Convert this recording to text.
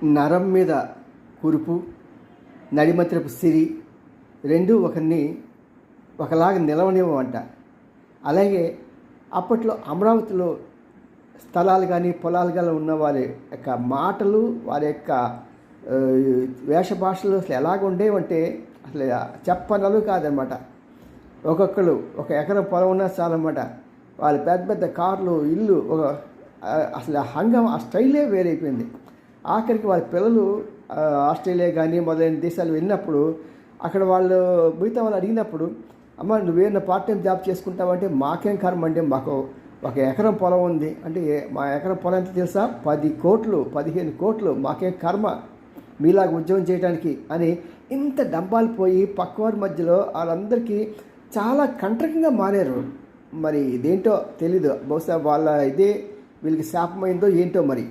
నరం మీద కురుపు, నడిమత్రపు సిరి రెండూ ఒకరిని ఒకలాగా నిలవనివ్వమంట. అలాగే అప్పట్లో అమరావతిలో స్థలాలు కానీ పొలాలు కానీ ఉన్న వారి యొక్క మాటలు, వారి యొక్క వేషభాషలు అసలు ఎలాగ ఉండేవంటే అసలు చెప్పనలు కాదనమాట. ఒక్కొక్కరు ఒక ఎకరం పొలం ఉన్నా చాలన్నమాట. వాళ్ళ పెద్ద పెద్ద కార్లు, ఇల్లు, అసలు ఆ స్టైలే వేరైపోయింది. ఆఖరికి వాళ్ళ పిల్లలు ఆస్ట్రేలియా కానీ మొదలైన దేశాలు వెళ్ళినప్పుడు అక్కడ వాళ్ళు మిగతా వాళ్ళు అడిగినప్పుడు, అమ్మ నువ్వేమైనా పార్ట్ టైం జాబ్ చేసుకుంటావంటే మాకేం కర్మ అండి, మాకు ఒక ఎకరం పొలం ఉంది అంటే, మా ఎకరం పొలం ఎంత తెలుసా, 10 కోట్లు 15 కోట్లు, మాకేం కర్మ మీలాగా ఉద్యోగం చేయడానికి అని ఇంత డబ్బాలు పోయి పక్కవారి మధ్యలో వాళ్ళందరికీ చాలా కంటకంగా మారారు. మరి ఇదేంటో తెలీదు, బహుశా వాళ్ళ ఇదే వీళ్ళకి శాపమైందో ఏంటో మరి.